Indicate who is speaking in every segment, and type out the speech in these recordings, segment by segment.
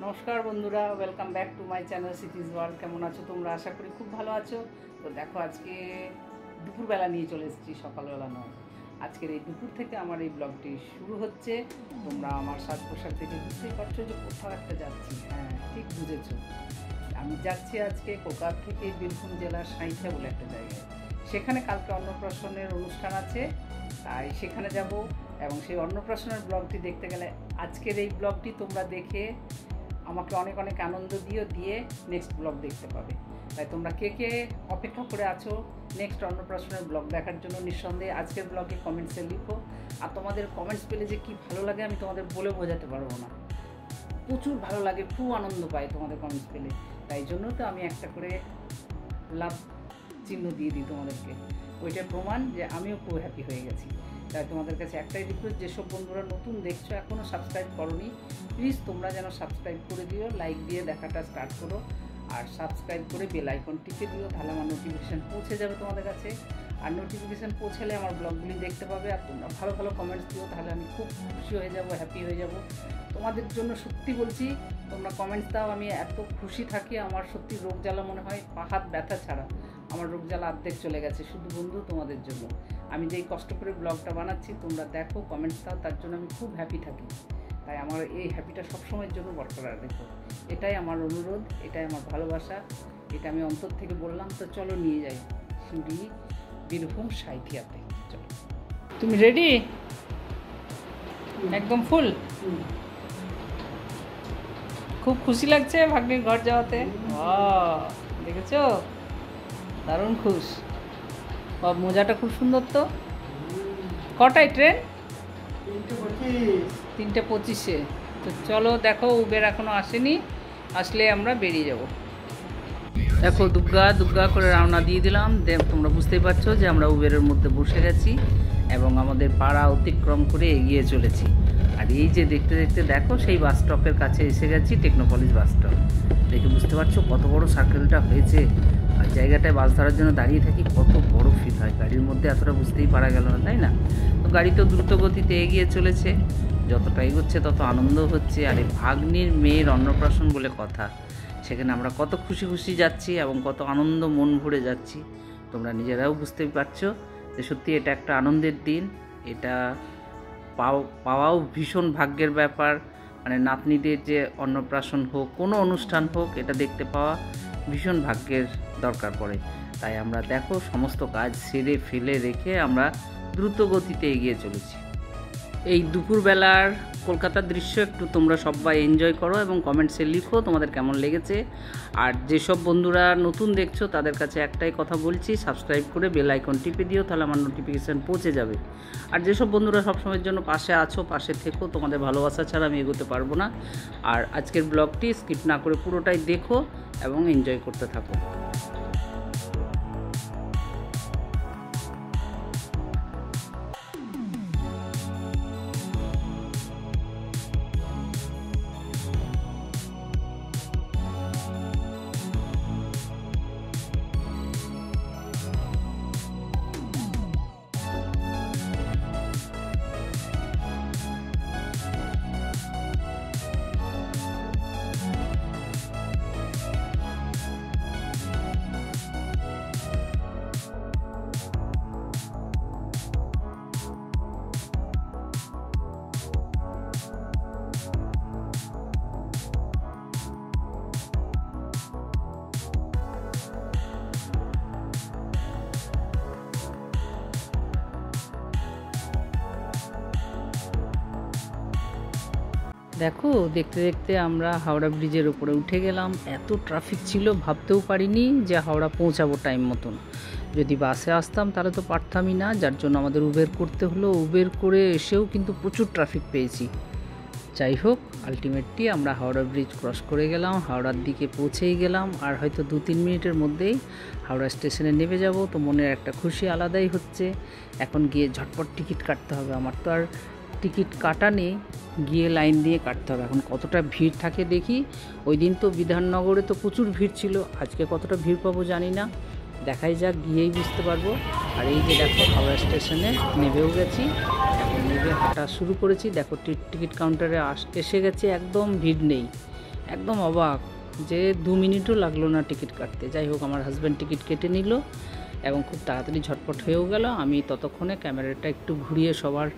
Speaker 1: নমস্কার বন্ধুরা, welcome back to my channel সিটিজ world. কেমন আছো তোমরা? আশা করি খুব ভালো আছো। তো দেখো, আজকে দুপুরবেলা নিয়ে চলে এসেছি, সকালবেলা নয়। আজকের এই দুপুর থেকে আমার এই ব্লগটি শুরু হচ্ছে। তোমরা আমার সাজ পোশাক দেখে বুঝতেই পারছো যে কোথাও একটা যাচ্ছি। হ্যাঁ, ঠিক বুঝেছো, আমি যাচ্ছি আজকে কলকাতা থেকে বীরভূম জেলার সাঁইথিয়া বলে একটা জায়গায়। সেখানে কালকে অন্নপ্রাশনের অনুষ্ঠান আছে, তাই সেখানে যাব। এবং সেই অন্নপ্রাশনের ব্লগটি দেখতে গেলে আজকের এই ব্লগটি তোমরা দেখে আমাকে অনেক অনেক আনন্দ দিয়ে নেক্সট ব্লগ দেখতে পাবে। তাই তোমরা কে কে অপেক্ষা করে আছো নেক্সট অন্নপ্রাশনের ব্লগ দেখার জন্য, নিঃসন্দেহে আজকের ব্লগে কমেন্টসে লিখো। আর তোমাদের কমেন্টস পেলে যে কী ভালো লাগে আমি তোমাদের বলে বোঝাতে পারবো না। প্রচুর ভালো লাগে, খুব আনন্দ পাই তোমাদের কমেন্টস পেলে। তাই জন্য তো আমি একটা করে লাভ চিহ্ন দিয়ে দিই তোমাদেরকে। ওইটার প্রমাণ যে আমিও খুব হ্যাপি হয়ে গেছি। তাই তোমাদের কাছে একটাই রিকোয়েস্ট, যেসব বন্ধুরা নতুন দেখছো, এখনও সাবস্ক্রাইব করোনি, প্লিজ তোমরা যেন সাবস্ক্রাইব করে দিও, লাইক দিয়ে দেখাটা স্টার্ট করো। আর সাবস্ক্রাইব করে বেল আইকন টিপে দিও, তাহলে আমার নোটিফিকেশান পৌঁছে যাবে তোমাদের কাছে। আর নোটিফিকেশান পৌঁছালে আমার ব্লগগুলি দেখতে পাবে। আর তোমরা ভালো ভালো কমেন্টস দিও, তাহলে আমি খুব খুশি হয়ে যাব, হ্যাপি হয়ে যাব। তোমাদের জন্য সত্যি বলছি, তোমরা কমেন্টস দাও, আমি এত খুশি থাকি। আমার সত্যি রোগ জ্বালা মনে হয় পা হাত ব্যথা ছাড়া আমার রোগ জ্বালা অর্ধেক চলে গেছে, শুধু বন্ধু তোমাদের জন্য। আমি যেই কষ্ট করে ব্লগটা বানাচ্ছি, তোমরা দেখো, কমেন্টস দাও, তার জন্য আমি খুব হ্যাপি থাকি। তাই আমার এই হ্যাপিটা সবসময়ের জন্য বরকরার রেখো, এটাই আমার অনুরোধ, এটাই আমার ভালোবাসা, এটা আমি অন্তর থেকে বললাম। তো চলো নিয়ে যাই সিউড়ি বীরভূম সাঁইথিয়াতে। চলো, তুমি রেডি? একদম ফুল? খুব খুশি লাগছে ভাগ্নির ঘর যাওয়াতে। দেখেছো, দারুণ খুশ। মোজাটা খুব সুন্দর। তো কটায় ট্রেন? 3:25। তো চলো, দেখো উবের এখনও আসেনি, আসলে আমরা বেরিয়ে যাব। দেখো দুগ্গা দুগ্গা করে রওনা দিয়ে দিলাম। তোমরা বুঝতেই পারছো যে আমরা উবেরের মধ্যে বসে গেছি এবং আমাদের পাড়া অতিক্রম করে এগিয়ে চলেছি। আর এই যে দেখতে দেখতে দেখো সেই বাস স্টপের কাছে এসে গেছি, টেকনোপলিস বাস স্টপ। দেখে বুঝতে পারছো কত বড় সার্কেলটা হয়েছে। আর জায়গাটায় বাস ধরার জন্য দাঁড়িয়ে থাকি, কত বড় ফিল হয়। গাড়ির মধ্যে এতটা বুঝতেই পারা গেল না, তাই না? তো গাড়ি তো দ্রুত গতিতে এগিয়ে চলেছে, যতটা এগোচ্ছে তত আনন্দ হচ্ছে। আর এই ভাগ্নির মেয়ের অন্নপ্রাশন বলে কথা, সেখানে আমরা কত খুশি খুশি যাচ্ছি এবং কত আনন্দ মন ভরে যাচ্ছি। তোমরা নিজেরাও বুঝতেই পারছো যে সত্যি এটা একটা আনন্দের দিন। এটা পাওয়াও ভীষণ ভাগ্যের ব্যাপার। মানে নাতনিদের যে অন্নপ্রাশন হোক, কোনো অনুষ্ঠান হোক, এটা দেখতে পাওয়া ভীষণ ভাগ্যের দরকার পড়ে। তাই আমরা দেখো সমস্ত কাজ সেরে ফেলে রেখে আমরা দ্রুত গতিতে এগিয়ে চলেছি। এই দুপুরবেলার কলকাতার দৃশ্য একটু তোমরা সবাই এনজয় করো এবং কমেন্টসে লিখো তোমাদের কেমন লেগেছে। আর যেসব বন্ধুরা নতুন দেখছো তাদের কাছে একটাই কথা বলছি, সাবস্ক্রাইব করে বেল আইকন টিপে দিও, তাহলে আমার নোটিফিকেশান পৌঁছে যাবে। আর যেসব বন্ধুরা সবসময়ের জন্য পাশে আছো, পাশে থেকো, তোমাদের ভালোবাসা ছাড়া আমি এগোতে পারবো না। আর আজকের ব্লগটি স্কিপ না করে পুরোটাই দেখো এবং এনজয় করতে থাকো। দেখো দেখতে দেখতে আমরা হাওড়া ব্রিজের উপরে উঠে গেলাম। এত ট্রাফিক ছিল, ভাবতেও পারিনি যে হাওড়া পৌঁছাবো টাইম মতন। যদি বাসে আসতাম তাহলে তো পারতামই না, যার জন্য আমাদের উবের করতে হলো। উবের করে এসেও কিন্তু প্রচুর ট্রাফিক পেয়েছি। যাই হোক, আলটিমেটলি আমরা হাওড়া ব্রিজ ক্রস করে গেলাম, হাওড়ার দিকে পৌঁছেই গেলাম। আর হয়তো 2-3 মিনিটের মধ্যেই হাওড়া স্টেশনে নেমে যাব। তো মনের একটা খুশি আলাদাই হচ্ছে। এখন গিয়ে ঝটপট টিকিট কাটতে হবে। আমার তো আর টিকিট কাটা নেই, গিয়ে লাইন দিয়ে কাটতে হবে। এখন কতটা ভিড় থাকে দেখি। ওই দিন তো বিধাননগরে তো প্রচুর ভিড় ছিল, আজকে কতটা ভিড় পাবো জানি না, দেখাই যাক, গিয়েই বুঝতে পারবো। আর এই যে দেখো হাওড়া স্টেশনে নেমেও গেছি, এখন নেমে হাঁটা শুরু করেছি। দেখো টিকিট কাউন্টারে এসে গেছে, একদম ভিড় নেই। একদম অবাক যে 2 মিনিটও লাগলো না টিকিট কাটতে। যাই হোক, আমার হাজব্যান্ড টিকিট কেটে নিল এবং খুব তাড়াতাড়ি ঝটপট হয়েও গেল। আমি ততক্ষণে ক্যামেরাটা একটু ঘুরিয়ে সবার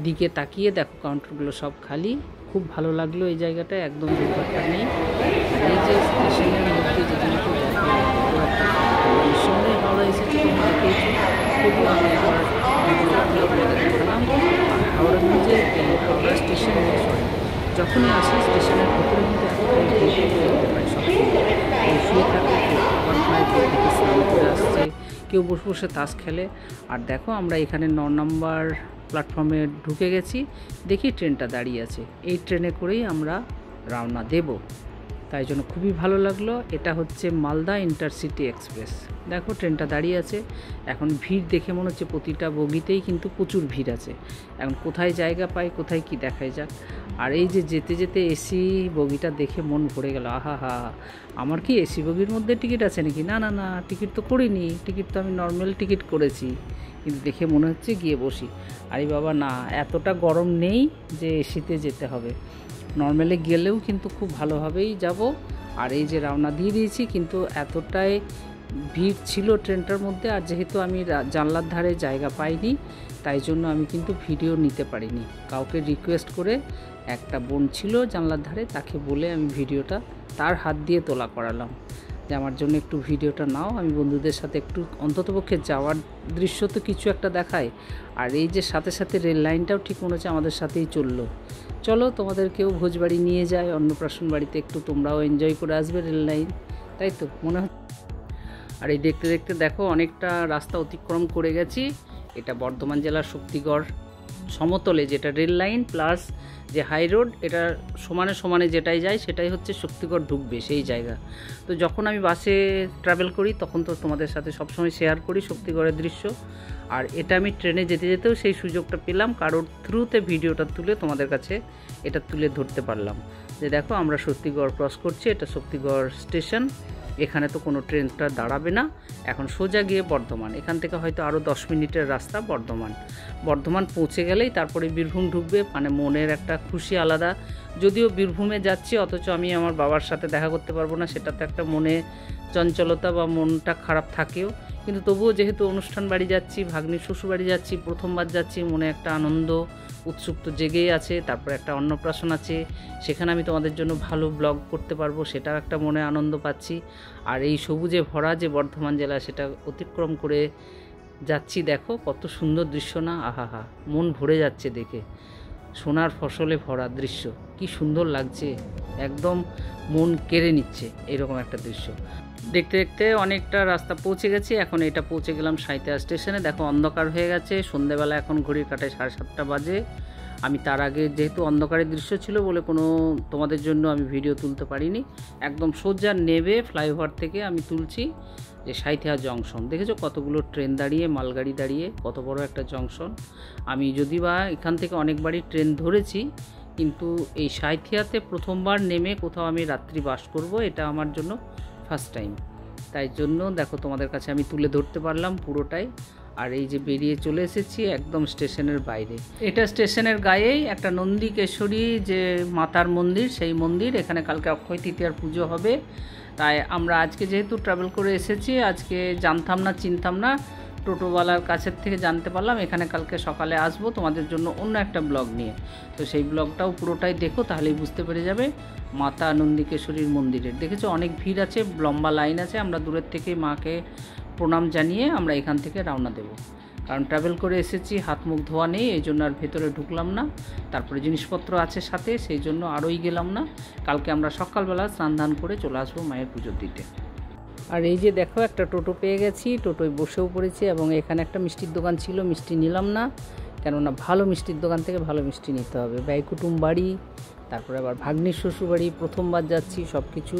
Speaker 1: দিকে তাকিয়ে দেখো কাউন্টারগুলো সব খালি। খুব ভালো লাগলো এই জায়গাটা, একদম ভিড়ভাট্টা নেই। আর এই যে স্টেশনের মধ্যে যে জিনিসটা নিঃসন্দেহে হাওড়া এসেছে, তোমরা দেখেছো, তবুও আমি আবার দেখালাম। হাওড়া ব্রিজে এই হাওড়া স্টেশন সরি যখনই আসি স্টেশনের ভেতরে কিন্তু এতটাই দেখতে পাই সব শুয়ে থাকে, কেউ খাবার খায়, কেউ থেকে স্নান করে আসছে, কেউ বসে বসে তাস খেলে। আর দেখো আমরা এখানে 9 নম্বর প্ল্যাটফর্মে ঢুকে গেছি। দেখি ট্রেনটা দাঁড়িয়ে আছে, এই ট্রেনে করেই আমরা রওনা দেব। তাই জন্য খুবই ভালো লাগলো। এটা হচ্ছে মালদা ইন্টারসিটি এক্সপ্রেস। দেখো ট্রেনটা দাঁড়িয়ে আছে। এখন ভিড় দেখে মনে হচ্ছে প্রতিটা বগিতেই কিন্তু প্রচুর ভিড় আছে। এখন কোথায় জায়গা পাই, কোথায় কি দেখাই যাক। আর এই যে যেতে যেতে এসি বগিটা দেখে মন ভরে গেল। আহা হা, আমার কি এসি বগির মধ্যে টিকিট আছে নাকি? না না না, টিকিট তো করিনি, টিকিট তো আমি নর্মাল টিকিট করেছি, কিন্তু দেখে মনে হচ্ছে গিয়ে বসি। আরে বাবা না, এতটা গরম নেই যে এসিতে যেতে হবে, নর্মালে গেলেও কিন্তু খুব ভালোভাবেই যাব। আর এই যে রওনা দিয়ে দিয়েছি, কিন্তু এতটাই ভিড় ছিল ট্রেনটার মধ্যে। আর যেহেতু আমি জানলার ধারে জায়গা পাইনি, তাই জন্য আমি কিন্তু ভিডিও নিতে পারিনি। কাউকে রিকোয়েস্ট করে, একটা বোন ছিল জানলার ধারে, তাকে বলে আমি ভিডিওটা তার হাত দিয়ে তোলা করালাম যে আমার জন্য একটু ভিডিওটা নাও, আমি বন্ধুদের সাথে একটু অন্ততপক্ষে যাওয়ার দৃশ্য তো কিছু একটা দেখায়। আর এই যে সাথে সাথে রেল লাইনটাও ঠিক মনে হচ্ছে আমাদের সাথেই চললো। চলো তোমাদেরকেও ভোজবাড়ি নিয়ে যায়, অন্নপ্রাশন বাড়িতে একটু তোমরাও এনজয় করে আসবে রেল লাইন, তাই তো মনে হচ্ছে। আর এই দেখতে দেখতে দেখো অনেকটা রাস্তা অতিক্রম করে গেছি। এটা বর্ধমান জেলার শক্তিগড় সমতলে যেটা রেল লাইন প্লাস যে হাই রোড, এটা সমানে সমানে যেটাই যায় সেটাই হচ্ছে শক্তিগড় ঢুকবে সেই জায়গা। তো যখন আমি বাসে ট্রাভেল করি তখন তো তোমাদের সাথে সবসময় শেয়ার করি শক্তিগড়ের দৃশ্য। আর এটা আমি ট্রেনে যেতে যেতেও সেই সুযোগটা পেলাম, কারোর থ্রুতে ভিডিওটা তুলে তোমাদের কাছে এটা তুলে ধরতে পারলাম যে দেখো আমরা শক্তিগড় ক্রস করছি। এটা শক্তিগড় স্টেশন, এখানে তো কোনো ট্রেনটা দাঁড়াবে না। এখন সোজা গিয়ে বর্ধমান, এখান থেকে হয়তো আরও 10 মিনিটের রাস্তা বর্ধমান পৌঁছে গেলেই তারপরে বীরভূম ঢুকবে। মানে মনের একটা খুশি আলাদা, যদিও বীরভূমে যাচ্ছি অথচ আমি আমার বাবার সাথে দেখা করতে পারবো না, সেটা তো একটা মনে চঞ্চলতা বা মনটা খারাপ থাকেও। কিন্তু তবুও যেহেতু অনুষ্ঠান বাড়ি যাচ্ছি, ভাগ্নির শ্বশুর বাড়ি যাচ্ছি, প্রথমবার যাচ্ছি, মনে একটা আনন্দ উৎসুক তো জেগেই আছে। তারপরে একটা অন্নপ্রাশন আছে, সেখানে আমি তোমাদের জন্য ভালো ব্লগ করতে পারবো, সেটাও একটা মনে আনন্দ পাচ্ছি। আর এই সবুজে ভরা যে বর্ধমান জেলা, সেটা অতিক্রম করে যাচ্ছি। দেখো কত সুন্দর দৃশ্য না, আহা, মন ভরে যাচ্ছে দেখে। সোনার ফসলে ভরা দৃশ্য, কি সুন্দর লাগছে, একদম মন কেড়ে নিচ্ছে এরকম একটা দৃশ্য। দেখতে দেখতে অনেকটা রাস্তা পৌঁছে গেছি। এখন এটা পৌঁছে গেলাম সাঁইথিয়া স্টেশনে। দেখো অন্ধকার হয়ে গেছে, সন্ধ্যেবেলা এখন ঘড়ির কাঁটায় 7:30 বাজে। আমি তার আগে যেহেতু অন্ধকারের দৃশ্য ছিল বলে কোনো তোমাদের জন্য আমি ভিডিও তুলতে পারিনি। একদম সোজা নেবে ফ্লাইওভার থেকে আমি তুলছি যে সাঁইথিয়া জংশন। দেখেছো কতগুলো ট্রেন দাঁড়িয়ে, মালগাড়ি দাঁড়িয়ে, কত বড় একটা জংশন। আমি যদি বা এখান থেকে অনেকবারই ট্রেন ধরেছি, কিন্তু এই সাঁইথিয়াতে প্রথমবার নেমে কোথাও আমি রাত্রি বাস করব, এটা আমার জন্য ফার্স্ট টাইম। তাই জন্য দেখো তোমাদের কাছে আমি তুলে ধরতে পারলাম পুরোটাই। আর এই যে বেরিয়ে চলে এসেছি একদম স্টেশনের বাইরে। এটা স্টেশনের গায়েই একটা নন্দিকেশ্বরী যে মাতার মন্দির, সেই মন্দির। এখানে কালকে অক্ষয় তৃতীয়ার পুজো হবে। তাই আমরা আজকে যেহেতু ট্রাভেল করে এসেছি, আজকে জানতাম না, চিনতাম না, টোটোওয়ালার কাছের থেকে জানতে পারলাম এখানে কালকে সকালে আসবো তোমাদের জন্য অন্য একটা ব্লগ নিয়ে। তো সেই ব্লগটাও পুরোটাই দেখো, তাহলেই বুঝতে পেরে যাবে মাতা নন্দিকেশ্বরীর মন্দিরের। দেখেছো অনেক ভিড় আছে, লম্বা লাইন আছে। আমরা দূরের থেকে মাকে প্রণাম জানিয়ে আমরা এখান থেকে রওনা দেব, কারণ ট্রাভেল করে এসেছি, হাত মুখ ধোয়া নেই, এই জন্য আর ভেতরে ঢুকলাম না। তারপরে জিনিসপত্র আছে সাথে, সেই জন্য আরোই গেলাম না। কালকে আমরা সকালবেলা স্নান ধান করে চলে আসবো মায়ের পুজো দিতে। আর এই যে দেখো একটা টোটো পেয়ে গেছি, টোটোয় বসেও পড়েছি। এবং এখানে একটা মিষ্টির দোকান ছিল, মিষ্টি নিলাম না, কেননা ভালো মিষ্টির দোকান থেকে ভালো মিষ্টি নিতে হবে। ব্যয়কুটুম বাড়ি, তারপরে আবার ভাগ্নির শ্বশুর বাড়ি, প্রথমবার যাচ্ছি, সব কিছু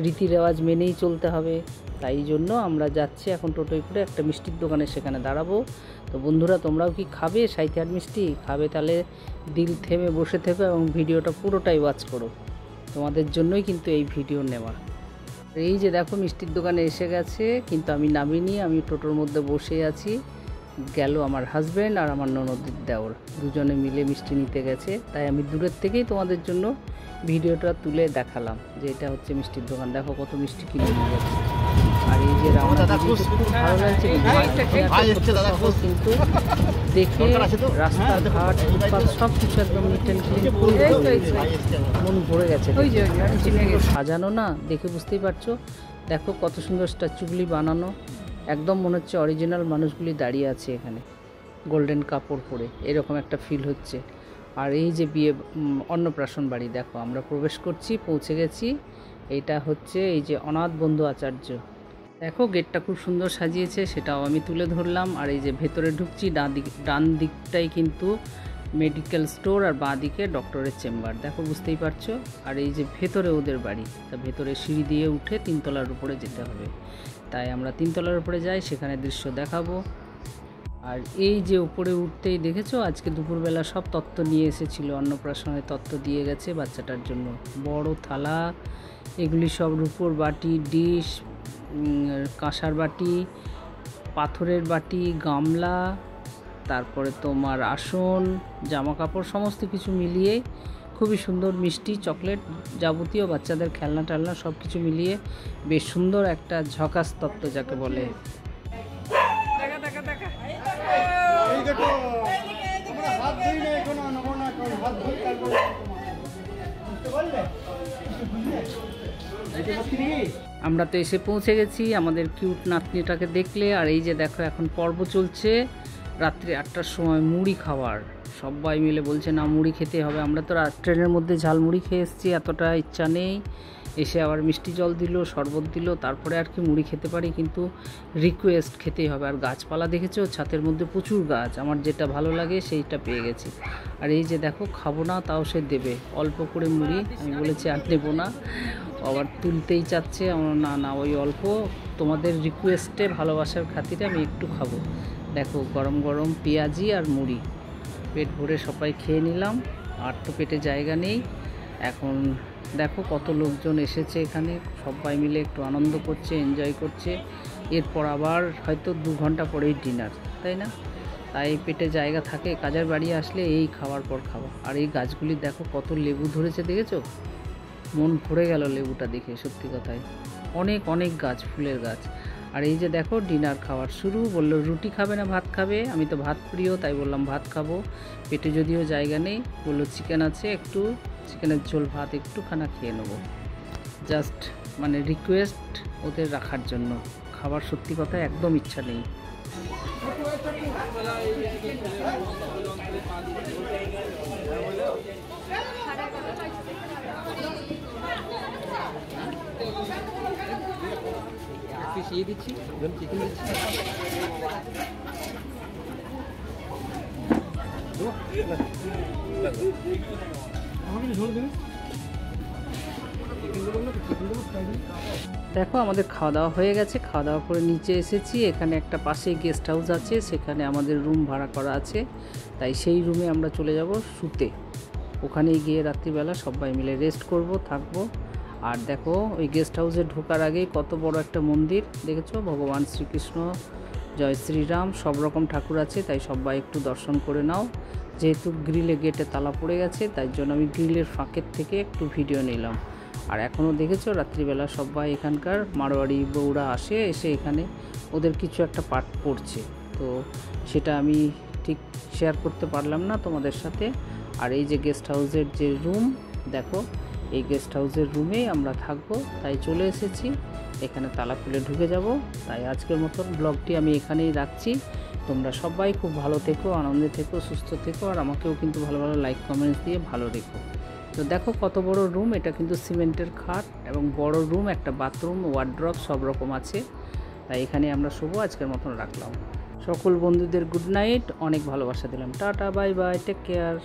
Speaker 1: রীতি রেওয়াজ মেনেই চলতে হবে। তাই জন্য আমরা যাচ্ছি এখন টোটোয় করে একটা মিষ্টির দোকানে, সেখানে দাঁড়াবো। তো বন্ধুরা তোমরাও কি খাবে সাঁইথিয়ার মিষ্টি? খাবে তাহলে দিল থেমে বসে থেকো এবং ভিডিওটা পুরোটাই ওয়াচ করো, তোমাদের জন্যই কিন্তু এই ভিডিও নেওয়া। এই যে দেখো মিষ্টির দোকানে এসে গেছে, কিন্তু আমি নামিনি, আমি টোটোর মধ্যে বসে আছি। গেল আমার হাজব্যান্ড আর আমার ননদের দেওর, দুজনে মিলে মিষ্টি নিতে গেছে। তাই আমি দূরের থেকেই তোমাদের জন্য ভিডিওটা তুলে দেখালাম যে এটা হচ্ছে মিষ্টির দোকান। দেখো কত মিষ্টি কিনে নিয়ে যাচ্ছে। আর এই যে রান্না খুব ভালো লাগছে, কিন্তু দেখে রাস্তাঘাট ফুটপাত সব কিছু একদম নিট অ্যান্ড ক্লিন, মন ভরে গেছে। সাজানো না, দেখে বুঝতেই পারছো। দেখো কত সুন্দর স্ট্যাচুগুলি বানানো, একদম মনে হচ্ছে অরিজিনাল মানুষগুলি দাঁড়িয়ে আছে এখানে গোল্ডেন কাপড় পরে, এরকম একটা ফিল হচ্ছে। আর এই যে বিয়ে অন্নপ্রাশন বাড়ি, দেখো আমরা প্রবেশ করছি, পৌঁছে গেছি। এইটা হচ্ছে এই যে অনাথ বন্ধু আচার্য। দেখো গেটটা খুব সুন্দর সাজিয়েছে, সেটাও আমি তুলে ধরলাম। আর এই যে ভেতরে ঢুকছি, ডান দিকটাই কিন্তু মেডিকেল স্টোর আর বাঁ দিকে ডক্টরের চেম্বার, দেখো বুঝতেই পারছো। আর এই যে ভেতরে ওদের বাড়ি, তা ভেতরে সিঁড়ি দিয়ে উঠে 3 তলার উপরে যেতে হবে, তাই আমরা 3 তলার উপরে যাই, সেখানে দৃশ্য দেখাবো। আর এই যে উপরে উঠতেই দেখেছো আজকে দুপুরবেলা সব তত্ত্ব নিয়ে এসেছিলো, অন্নপ্রাশনের তত্ত্ব দিয়ে গেছে বাচ্চাটার জন্য। বড় থালা, এগুলি সব রূপোর বাটি, ডিশ, কাঁসার বাটি, পাথরের বাটি, গামলা, তারপরে তোমার আসন, জামা কাপড়, সমস্ত কিছু মিলিয়ে খুবই সুন্দর। মিষ্টি, চকলেট, যাবতীয় বাচ্চাদের খেলনা টেলনা সব কিছু মিলিয়ে বেশ সুন্দর একটা ঝকাস তত্ত্ব যাকে বলে। আমরা তো এসে পৌঁছে গেছি আমাদের কিউট নাতনিটাকে দেখলে। আর এই যে দেখো এখন পর্ব চলছে রাত্রি 8টার সময় মুড়ি খাওয়ার। সবাই মিলে বলছে না মুড়ি খেতে হবে। আমরা তো ট্রেনের মধ্যে ঝালমুড়ি খেয়ে এসেছি, এতটা ইচ্ছা নেই। এসে আবার মিষ্টি জল দিল, শরবত দিল, তারপরে আর কি মুড়ি খেতে পারি, কিন্তু রিকোয়েস্ট খেতেই হবে। আর গাছপালা দেখেছো, ছাতের মধ্যে প্রচুর গাছ, আমার যেটা ভালো লাগে সেইটা পেয়ে গেছি। আর এই যে দেখো খাবো না, তাও সে দেবে অল্প করে মুড়ি। আমি বলেছি আর দেবো না, আবার তুলতেই চাচ্ছে। আমার না না ওই অল্প, তোমাদের রিকোয়েস্টে ভালোবাসার খাতিরে আমি একটু খাবো। দেখো গরম গরম পেঁয়াজি আর মুড়ি, পেট ভরে সবাই খেয়ে নিলাম। আর তো পেটে জায়গা নেই। এখন দেখো কত লোকজন এসেছে এখানে, সবাই মিলে একটু আনন্দ করছে, এনজয় করছে। এরপর আবার হয়তো 2 ঘন্টা পরেই ডিনার, তাই না? তাই পেটে জায়গা থাকে, কাজের বাড়ি আসলে এই খাওয়ার পর খাওয়া। আর এই গাছগুলি দেখো কত লেবু ধরেছে, দেখেছো? মন ভরে গেল লেবুটা দেখে, সত্যি কথাই। অনেক অনেক গাছ, ফুলের গাছ। আর এই যে দেখো ডিনার খাওয়ার শুরু। বললো রুটি খাবে না ভাত খাবে, আমি তো ভাত প্রিয় তাই বললাম ভাত খাবো। পেটে যদিও জায়গা নেই, বললো চিকেন আছে, একটু চিকেনের ঝোল ভাত একটুখানা খেয়ে নেবো। জাস্ট মানে রিকোয়েস্ট ওদের রাখার জন্য। খাবার সত্যি কথা একদম ইচ্ছা নেই। দিচ্ছি চিকেন দিচ্ছি। দেখো আমাদের খাওয়া দাওয়া হয়ে গেছে, খাওয়া দাওয়া করে নিচে এসেছি। এখানে একটা পাশেই গেস্ট হাউস আছে, সেখানে আমাদের রুম ভাড়া করা আছে, তাই সেই রুমে আমরা চলে যাব শুতে। ওখানেই গিয়ে রাত্রিবেলা সবাই মিলে রেস্ট করব, থাকবো। আর দেখো ওই গেস্ট হাউসে ঢোকার আগেই কত বড় একটা মন্দির দেখেছো, ভগবান শ্রীকৃষ্ণ, জয় শ্রীরাম, সব রকম ঠাকুর আছে, তাই সবাই একটু দর্শন করে নাও। যেহেতু গ্রিলে গেটে তালা পড়ে গেছে, তাই জন্য আমি গ্রিলের ফাঁকের থেকে একটু ভিডিও নিলাম। আর এখনও দেখেছো রাত্রিবেলা সবাই এখানকার মারোয়াড়ি বউরা এসে এখানে ওদের কিছু একটা পাঠ পড়ছে, তো সেটা আমি ঠিক শেয়ার করতে পারলাম না তোমাদের সাথে। আর এই যে গেস্ট হাউসের যে রুম, দেখো এই গেস্ট হাউসের রুমেই আমরা থাকবো, তাই চলে এসেছি। এখানে তালা খুলে ঢুকে যাব। তাই আজকের মতন ব্লগটি আমি এখানেই রাখছি। তোমরা সবাই খুব ভালো থেকো, আনন্দে থেকো, সুস্থ থেকো। আর আমাকেও কিন্তু ভালো ভালো লাইক কমেন্টস দিয়ে ভালো রেখো। তো দেখো কত বড় রুম, এটা কিন্তু সিমেন্টের খাট এবং বড় রুম, একটা বাথরুম, ওয়ার্ড্রপ সব রকম আছে। তাই এখানে আমরা শোবো। আজকের মতন রাখলাম। সকল বন্ধুদের গুড নাইট, অনেক ভালোবাসা দিলাম। Tata, bye bye, take care.